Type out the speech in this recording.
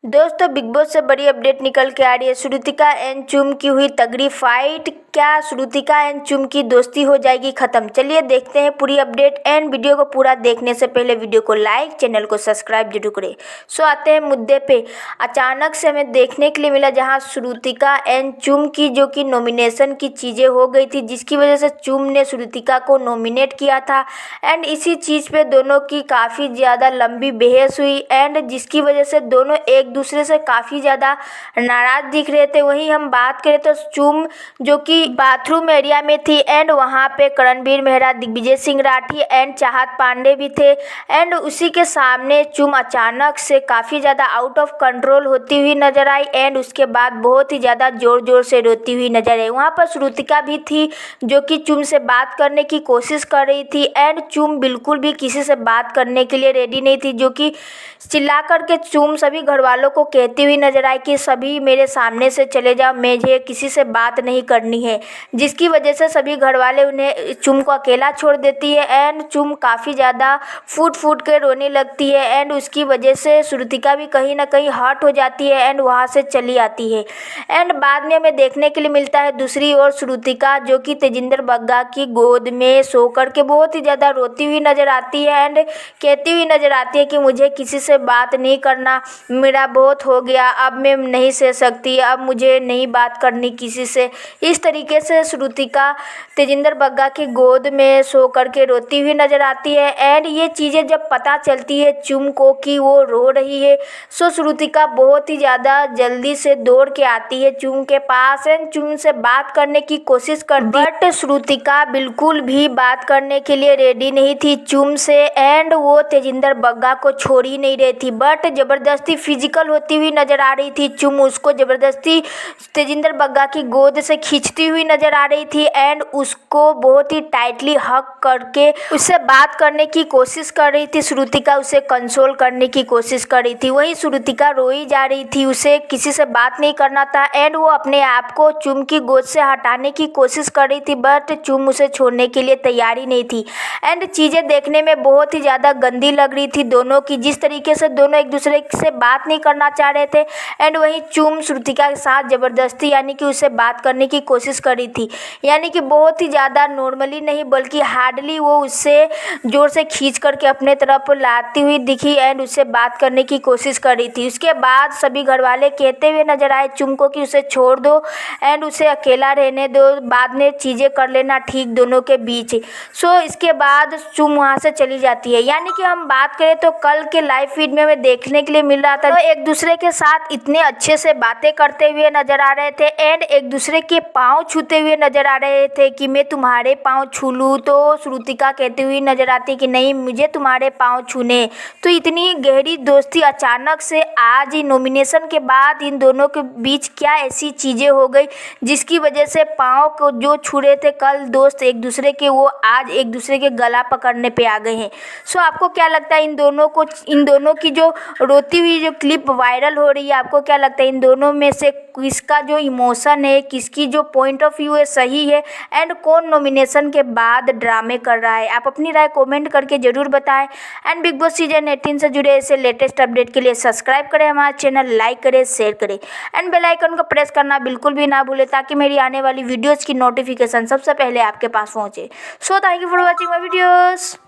दोस्तों big boss से बड़ी अपडेट निकल के आ रही है। श्रुतिका एंड चुम की हुई तगड़ी फाइट। क्या श्रुतिका एंड चुम की दोस्ती हो जाएगी खत्म? चलिए देखते हैं पूरी अपडेट। एंड वीडियो को पूरा देखने से पहले वीडियो को लाइक, चैनल को सब्सक्राइब जरूर करें। सो आते हैं मुद्दे पे। अचानक से हमें देखने के लिए मिला जहां श्रुतिका एंड चुम की जो कि नॉमिनेशन की चीज़ें हो गई थी, जिसकी वजह से चुम ने श्रुतिका को नॉमिनेट किया था। एंड इसी चीज़ पे दोनों की काफ़ी ज़्यादा लंबी बहस हुई एंड जिसकी वजह से दोनों एक दूसरे से काफ़ी ज़्यादा नाराज़ दिख रहे थे। वहीं हम बात करें तो चुम जो कि बाथरूम एरिया में थी एंड वहाँ पे करणवीर मेहरा, दिग्विजय सिंह राठी एंड चाहत पांडे भी थे। एंड उसी के सामने चुम अचानक से काफ़ी ज़्यादा आउट ऑफ कंट्रोल होती हुई नजर आई एंड उसके बाद बहुत ही ज़्यादा ज़ोर ज़ोर से रोती हुई नजर आई। वहाँ पर श्रुतिका भी थी जो कि चुम से बात करने की कोशिश कर रही थी एंड चुम बिल्कुल भी किसी से बात करने के लिए रेडी नहीं थी, जो कि चिल्ला करके चुम सभी घर वालों को कहती हुई नजर आई कि सभी मेरे सामने से चले जाओ, मुझे किसी से बात नहीं करनी है। जिसकी वजह से सभी घर वाले उन्हें चुम को अकेला छोड़ देती है एंड चुम काफ़ी ज़्यादा फूट फूट के रोने लगती है एंड उसकी वजह से श्रुतिका भी कहीं ना कहीं हर्ट हो जाती है एंड वहाँ से चली आती है। एंड बाद में हमें देखने के लिए मिलता है दूसरी ओर श्रुतिका जो कि तेजिंदर बग्गा की गोद में सो करके बहुत ही ज़्यादा रोती हुई नज़र आती है एंड कहती हुई नज़र आती है कि मुझे किसी से बात नहीं करना, मेरा बहुत हो गया, अब मैं नहीं सह सकती, अब मुझे नहीं बात करनी किसी से। इस तरीके से श्रुतिका तेजिंदर बग्गा की गोद में सो करके रोती हुई नज़र आती है एंड ये चीज़ें जब पता चलती है चुम को कि वो रो रही है, सो श्रुतिका बहुत ही ज़्यादा जल्दी से दौड़ के आती है चुम के पास एंड चुम से बात करने की कोशिश करती है। बट श्रुतिका बिल्कुल भी बात करने के लिए रेडी नहीं थी चुम से एंड वो तेजिंदर बग्गा को छोड़ ही नहीं रही थी, बट ज़बरदस्ती फिजिकल होती हुई नज़र आ रही थी। चुम उसको ज़बरदस्ती तेजिंदर बग्गा की गोद से खींचती हुई नज़र आ रही थी एंड उसको बहुत ही टाइटली हग करके उससे बात करने की कोशिश कर रही थी। श्रुतिका उसे कंसोल करने की कोशिश कर रही थी, वहीं श्रुतिका रोई जा रही थी, उसे किसी से बात नहीं करना था एंड वो अपने आप को चुम की गोद से हटाने की कोशिश कर रही थी, बट चुम उसे छोड़ने के लिए तैयार ही नहीं थी। एंड चीज़ें देखने में बहुत ही ज़्यादा गंदी लग रही थी दोनों की, जिस तरीके से दोनों एक दूसरे से बात नहीं करना चाह रहे थे एंड वहीं चुम श्रुतिका के साथ ज़बरदस्ती यानी कि उससे बात करने की कोशिश कर रही थी, यानी कि बहुत ही ज़्यादा नॉर्मली नहीं बल्कि हार्डली वो उससे ज़ोर से खींच करके अपने तरफ लाती हुई दिखी एंड उससे बात करने की कोशिश कर रही थी। उसके बाद सभी घर वाले कहते हुए नजर आए चुम को कि उसे छोड़ दो एंड उसे अकेला रहने दो, बाद में चीज़ें कर लेना ठीक दोनों के बीच। सो इसके बाद चुम वहाँ से चली जाती है। यानी कि हम बात करें तो कल के लाइव फीड में हमें देखने के लिए मिल रहा था तो एक दूसरे के साथ इतने अच्छे से बातें करते हुए नजर आ रहे थे एंड एक दूसरे के पाँव छूते हुए नजर आ रहे थे कि मैं तुम्हारे पाँव छू लूँ, तो श्रुतिका कहती हुई नजर आती कि नहीं मुझे तुम्हारे पाँव छूने। तो इतनी गहरी दोस्ती अचानक से आज ही नॉमिनेशन के बाद इन दोनों के बीच क्या ऐसी चीज़ें हो गई जिसकी वजह से पाँव को जो छू रहे थे कल दोस्त एक दूसरे के, वो आज एक दूसरे के गला पकड़ने पे आ गए हैं। सो आपको क्या लगता है इन दोनों की जो रोती हुई जो क्लिप वायरल हो रही है, आपको क्या लगता है इन दोनों में से किसका जो इमोशन है, किसकी जो पॉइंट ऑफ व्यू है सही है एंड कौन नॉमिनेशन के बाद ड्रामे कर रहा है? आप अपनी राय कमेंट करके ज़रूर बताएं एंड बिग बॉस सीजन 18 से जुड़े ऐसे लेटेस्ट अपडेट के लिए सब्सक्राइब करें हमारा चैनल, लाइक करें, शेयर करें एंड बेल आइकन को प्रेस करना बिल्कुल भी ना भूलें ताकि मेरी आने वाली वीडियोज़ की नोटिफिकेशन सबसे पहले आपके पास पहुँचे। So thank you for watching my videos.